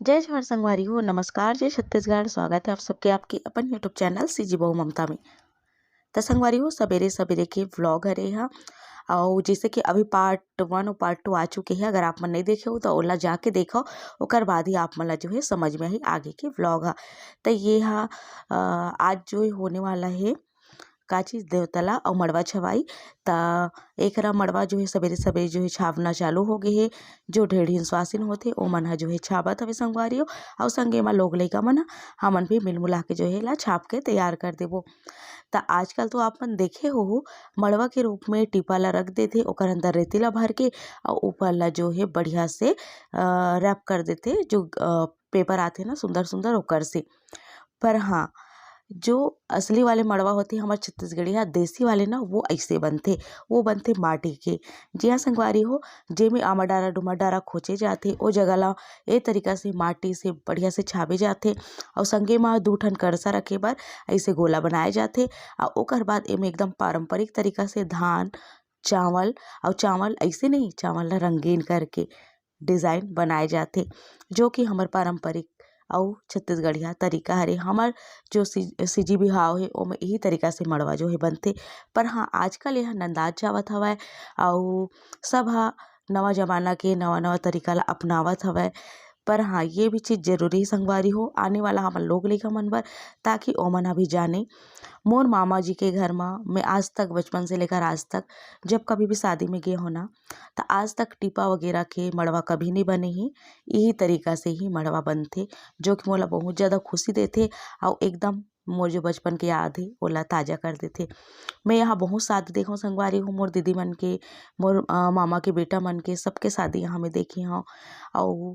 जय जवाहर संगवारी हो, नमस्कार, जय छत्तीसगढ़। स्वागत है आप सबके आपके अपन यूट्यूब चैनल सीजी बहू ममता में। त संगवारी हो सवेरे सवेरे के व्लॉग हरे हा। और जैसे कि अभी पार्ट 1 और पार्ट 2 आ चुके हैं। अगर आप मन नहीं देखे हो तो ओला जाके देखो, ओकर बाद ही आप मन ला जो है समझ में ही आगे के व्लॉग हा। तो ये हा आज जो होने वाला है का चीज़ देवतला और मड़वा छवाई। ता एकरा मड़वा जो है सवेरे सवेरे जो है छापना चालू हो गए है। जो ढेड़िन स्वासिन होते ओ मन ह जो है छापत हवे संगवारी हो। और संगे म लोग लइका मन ह हमन भी मिल मुला के जो है ला छाप के तैयार कर देबो। त आजकल तो आप मन देखे हो मड़वा के रूप में टिपा ला रख देथे, ओकर अंदर रेती ला भर के और ऊपर ला जो है बढ़िया से रैप कर देथे। जो पेपर आथे ना सुंदर सुंदर ओकर से। पर हाँ, जो असली वाले मड़वा होते हमारे छत्तीसगढ़िया देसी वाले ना वो ऐसे बनते। वो बनते माटी के। जिया संगवारी हो जेमे आमा डारा डुमा डारा खोचे जाते ओ जगह ला ए तरीका से माटी से बढ़िया से छाबे जाते। और संगे में 2 ठन करसा रखे बर ऐसे गोला बनाए जाते। और ओकर बाद एमे एकदम पारंपरिक तरीका से धान चावल और चावल ऐसे नहीं, चावल ला रंगीन करके डिज़ाइन बनाए जाते। जो कि हमर पारंपरिक और छत्तीसगढ़िया तरीका हरे। हमर जो सिजी बिहाव हे ओमे यही तरीका से मड़वा जो है बनते। पर हाँ, आजकल यह नंदात जावत हवय और सब ह नवा जमाना के नवा नवा तरीका ला अपनावत हवय। पर हाँ, ये भी चीज़ जरूरी संगवारी हो आने वाला हमन लोग लइका मन बर, ताकि ओमन ह भी जाने। मोर मामा जी के घर में मैं आज तक बचपन से लेकर आज तक जब कभी भी शादी में गए हो ना, तो आज तक टीपा वगैरह के मड़वा कभी नहीं बने ही। यही तरीका से ही मड़वा बनते, जो कि मोला बहुत ज़्यादा खुशी देते। और एकदम मोर जो बचपन के याद है ओला ताज़ा कर देते। मैं यहाँ बहुत शादी देखो संगवारी हूँ, मोर दीदी मन के, मोर मामा के बेटा मन के, सबके शादी यहाँ मैं देखी हूँ। और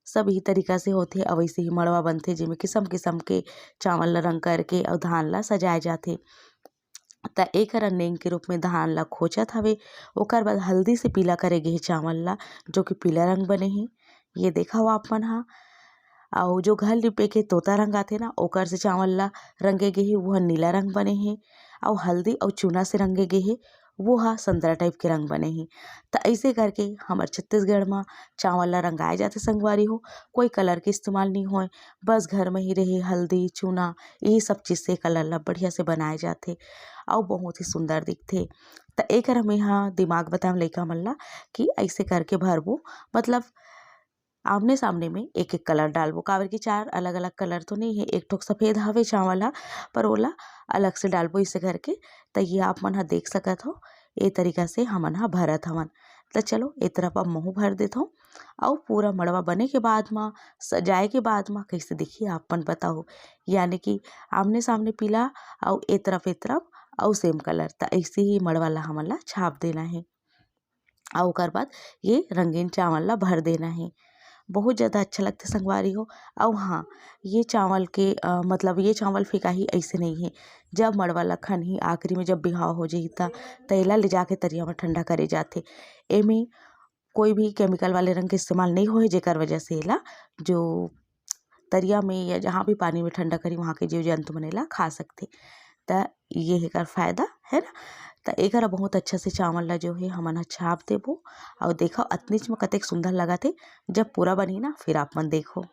सब यही तरीका से होते और वैसे ही मड़वा बनते, जेमे किसम किसम के चावल ला रंग करके और धान ला सजाए जाते। त एकर नेंग के रूप में धान ला खोचत हवे। ओकर बाद हल्दी से पीला करे गे हे चावल ला, जो कि पीला रंग बने ही। ये देखा हो आप मन हा। और जो घर लिपे के तोता रंग आथे ना, ओकर से चावल ला रंगे गे हे वह नीला रंग बने हे। और हल्दी और चूना से रंगे गे हे वो हा संतरा टाइप के रंग बने हे। तो ऐसे करके हमार छत्तीसगढ़ में चावल ला रंगाए जाते संगवारी हो। कोई कलर के इस्तेमाल नहीं होए, बस घर में ही रहे हल्दी चूना यही सब चीज़ से कलर ला बढ़िया से बनाए जाते और बहुत ही सुंदर दिखते। तो एक हम यहाँ दिमाग बताएं लइका मन ला कि ऐसे करके भरबो, मतलब आमने सामने में एक एक कलर डालबो। काबर की 4 अलग अलग कलर तो नहीं है, एक ठोक सफ़ेद हवे चावल ह, पर ओला अलग से डालबो इसे करके। तो ये आप मन ह देख सकत हो ए तरीका से हमन ह भरत हवन। तो चलो ए तरफ अब महू भर देता हूँ। और पूरा मड़वा बने के बाद में सजाए के बाद में कैसे दिखिए आप मन बताओ। यानी कि आमने सामने पीला और ए तरफ और सेम कलर। तो ऐसे ही मड़वा ला हमन ला छाप देना है। और ओकर बाद ये रंगीन चावल ला भर देना है। बहुत ज़्यादा अच्छा लगता संगवारी हो। और हाँ, ये चावल के मतलब ये चावल फेकाही ऐसे नहीं है। जब मड़वा ला खनही आखिरी में जब बिहाव हो जाही त एला ले जाके तरिया में ठंडा करे जाथे। एमे कोई भी केमिकल वाले रंग के इस्तेमाल नहीं होए, जेकर वजह से एला जो तरिया में या जहाँ भी पानी में ठंडा करी वहाँ के जीव जंतु मन एला खा सकथे। त ये एकर फ़ायदा है ना। त एकर बहुत अच्छा से चावल ला जो है हमन ह छाप देबो। और देखो अतनीच में कतेक सुंदर लगत हे। जब पूरा बनही ना फिर आप मन देखो,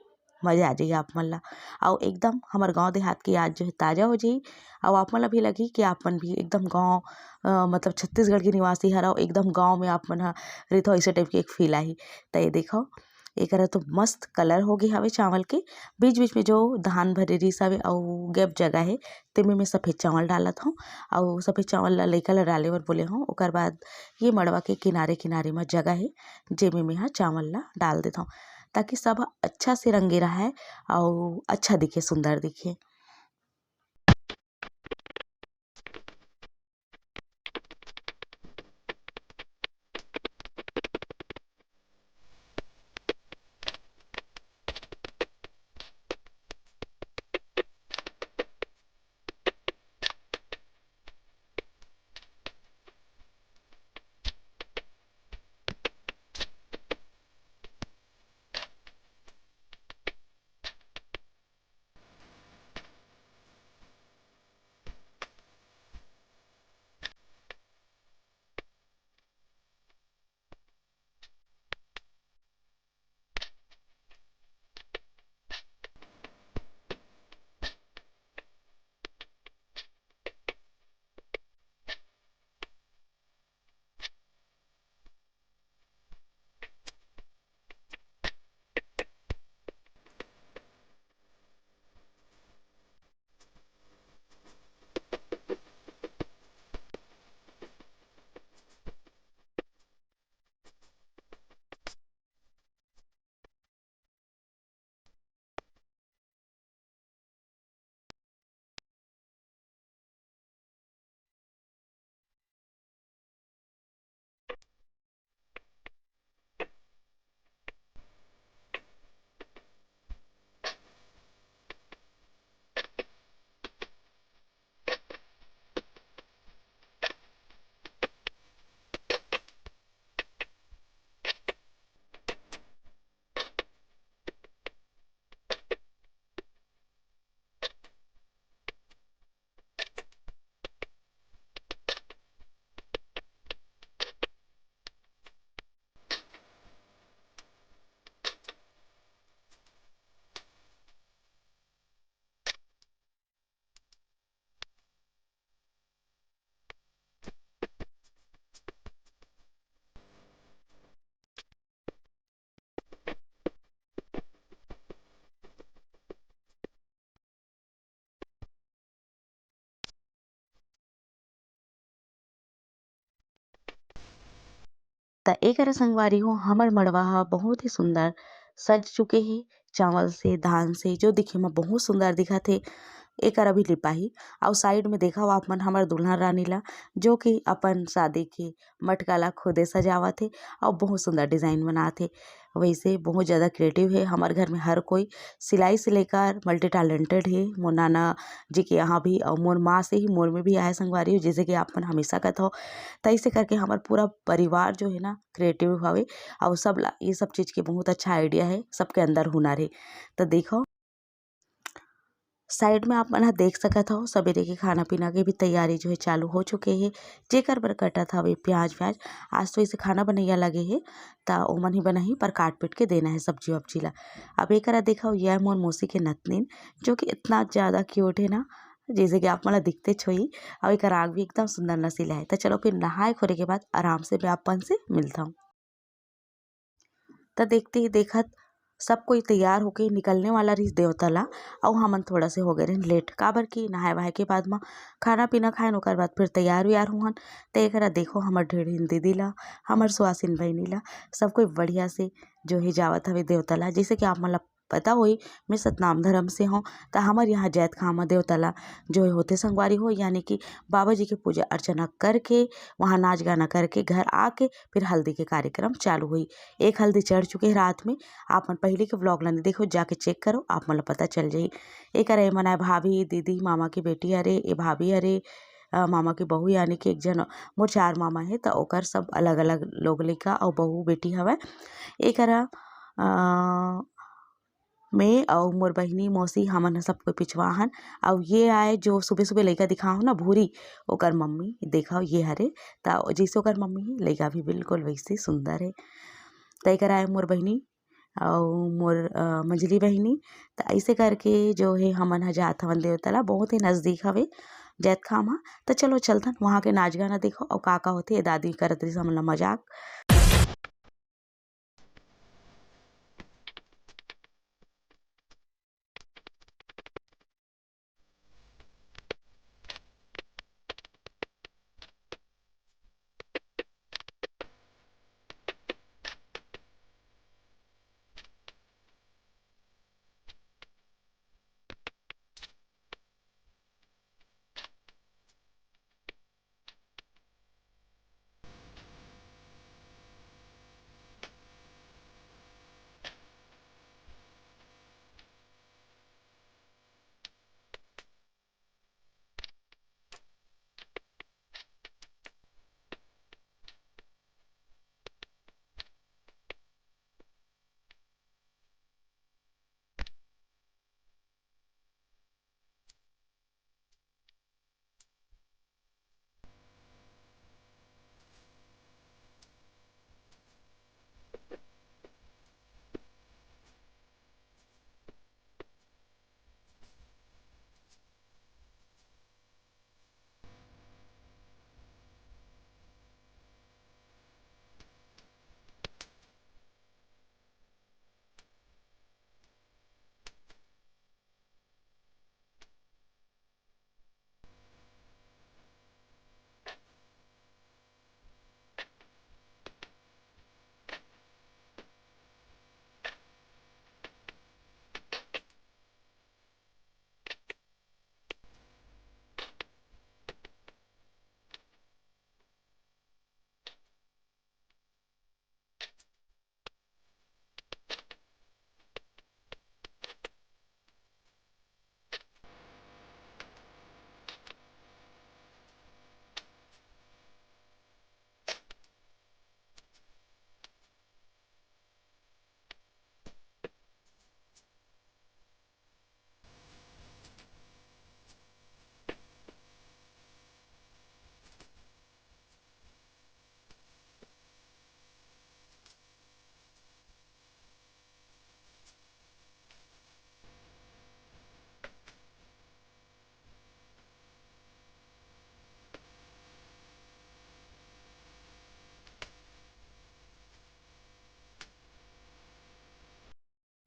मज़ा आ जाही आप मन ला। और एकदम हमार गाँव देहात की याद जो है ताज़ा हो जाही। और आप मन ला भी लगी कि आप मन भी एकदम गाँव मतलब छत्तीसगढ़ के निवासी हरव, एकदम गाँव में आप मन ह रहिथो ऐसे टाइप के एक फ़ील आही। त ये देखो एकरा तो मस्त कलर हो गे हवे चावल के। बीच बीच में जो धान भरे रिस हवे अउ गैप जगह हे तेमे में सफ़ेद चावल डालत हूँ। और सफ़ेद चावल ला लइका ला डाले बर बोले हूँ। ओकर बाद ये मड़वा के किनारे किनारे में जगह है जेमे में ह चावल ला डाल देता हूँ, ताकि सब अच्छा से रंगे रहे और अच्छा दिखे सुंदर दिखे। त एकरा संगवारी हो हमर मड़वा ह बहुत ही सुंदर सज चुके हे चावल से धान से जो दिखे में बहुत सुंदर दिखत हे। एकर अभी लिपाही अउ साइड में देखा आप मन हमर दुल्हन रानी ला जो कि अपन शादी के मटका ला खुदे सजावत हे और बहुत सुंदर डिजाइन बनात हे। वैसे बहुत ज़्यादा क्रिएटिव है हमारे घर में हर कोई सिलाई से लेकर मल्टी टैलेंटेड है। मोर नाना जी के यहाँ भी और मोर माँ से ही मोर में भी आए संगवारी हो जैसे कि आप मन हमेशा कहत हो। तैसे करके हमार पूरा परिवार जो है ना क्रिएटिव हवे और सब ला ये सब चीज़ के बहुत अच्छा आइडिया है, सबके अंदर हुनर है। तो देखो साइड में आप मन ह देख सकत हो सवेरे के खाना पीना के भी तैयारी जो है चालू हो चुके हे। जेकर बर कटत हवे प्याज व्याज आज तो इसे खाना बनैया लगे हे ता ओमन ही बनाही पर काट पीट के देना है सब्जी वब्जी ला। अब एकरा देखो यह मोर मौसी के नतनीन जो कि इतना ज़्यादा क्यूट है ना जैसे कि आप मन ला दिखते छोई और एकर आँख भी एकदम सुंदर नसीला है। तो चलो फिर नहाए खोरे के बाद आराम से मैं अपन से मिलता हूँ। तो देखते ही देखत सब कोई तैयार होके निकलने वाला रही देवता ला और हमन थोड़ा से हो गए रहे लेट काबर की नहाए वहाए के बाद में खाना पीना खाएन ओकर बाद फिर तैयार व्यार हुहन। तो एकरा देखो हमर ढेढ़ीन दीदी ला हमर सुहासिन बहिनी ला सब कोई बढ़िया से जो है जावत हवे देवता ला। जैसे कि आप मन ला पता होई मैं सतनाम धर्म से हूँ तो हमारे यहाँ जैत खामा देवता ला जो है होते संगवारी हो यानी कि बाबा जी की पूजा अर्चना करके वहाँ नाच गाना करके घर आके फिर हल्दी के कार्यक्रम चालू हुई। एक हल्दी चढ़ चुके रात में आप मन पहले के व्लॉग ला देखो जाके चेक करो आप मन ला पता चल जाई। एक अरे मन है भाभी दीदी मामा की बेटी अरे ए भाभी अरे मामा की बहू यानी कि एक जन मोर 4 मामा है तो ओकर सब अलग अलग लोग लइका और बहू बेटी हवे। एकरा मैं और मोर बहिनी मौसी हमन सब कोई पिछवा हन और ये आए जो सुबह सुबह लइका दिखाओ ना भूरी ओकर मम्मी देखा ये हरे ता जैसे ओकर मम्मी है लइका भी बिल्कुल वैसे सुंदर है। तय कर आए मोर बहिनी और मोर मंजली बहिनी तो ऐसे करके जो है हमन ह जात हवन देवतला बहुत ही नज़दीक हवे जैत खामा। तो चलो चलथन वहाँ के नाच गाना देखो और का होते दादी करत रही हमन ला मजाक।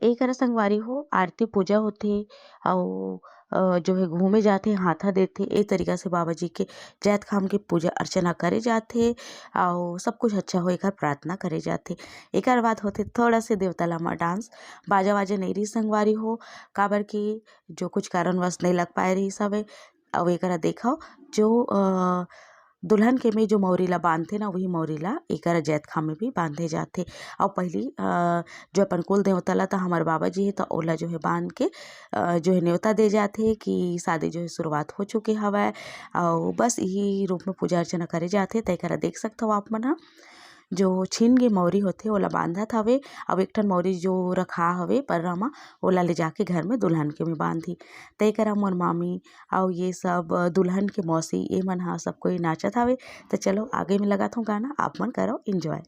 एक हरा संगवारी हो आरती पूजा होथे अउ जो है घूमे जाथे हाथा देथे ए तरीका से बाबा जी के जैत खाम के पूजा अर्चना करे जाथे अउ सब कुछ अच्छा हो एकर प्रार्थना करे जाथे। एकर बाद होथे थोड़ा से देवता लामा डांस बाजा वाजा नहीं रही संगवारी हो काबर की जो कुछ कारणवश नहीं लग पाए रही सब अउ एकरा देखो जो दुल्हन के में जो मौरी ला बांधथे ना वही मौरी ला एकरा जैत खाम में भी बांधे जाथे। और पहली जो अपन कुल देवता ला तो हमारे बाबा जी है तो ओला जो है बांध के जो है न्योता दे जाथे कि शादी जो है शुरुआत हो चुके हवय और बस यही रूप में पूजा अर्चना करे जाथे। तैकरा देख सकते हो आप मन ह जो छीन गे मौरी होथे ओला बांधत हवे अब एक ठन मौरी जो रखा हवे पर्रा म ओला ले जाके घर में दुल्हन के में बांधी। तैकरा मोर मामी और ये सब दुल्हन के मौसी ये मन ह सब कोई नाचत हवे। तो चलो आगे में लगात हूँ गाना आप मन करो एंजॉय।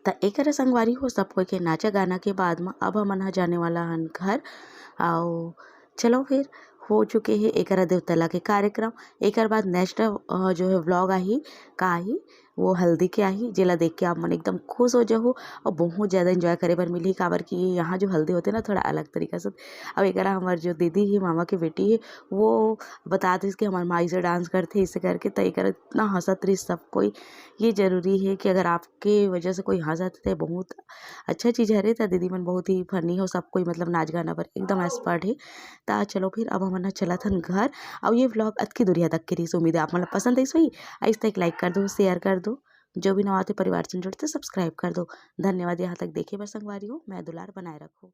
त एकरा संगवारी हो सब कोई के नाचा गाना के बाद में अब हमन ह जाने वाला हन घर आओ चलो फिर हो चुके हैं एकरा देवतला के कार्यक्रम। एकर बाद नेक्स्ट जो है व्लॉग आही का आही वो हल्दी के आही जेला देख के आप मन एकदम खुश हो जाहू और बहुत ज़्यादा एंजॉय करे बर मिली काबर कि यहाँ जो हल्दी होते ना थोड़ा अलग तरीका से। अब एकरा हमार जो दीदी ही मामा की बेटी है वो बता दी कि हमार माई से डांस करते इसे करके तो एकरा इतना हंसत रही सब कोई। ये जरूरी है कि अगर आपके वजह से कोई हंसत है बहुत अच्छा चीज़ है रे। तो दीदी मन बहुत ही फनी हो सब कोई मतलब नाच गाना पर एकदम एक्सपर्ट है। ता चलो फिर अब हमन चलत हन घर और ये व्लॉग अतकी दुरिया तक के रही उम्मीद है आप मन पसंद आई सोई ऐसे तक लाइक कर दो शेयर कर दो जो भी नवा आते परिवार से जुड़ते सब्सक्राइब कर दो। धन्यवाद यहाँ तक देखे बर संगवारी हो मैं दुलार बनाए रखो।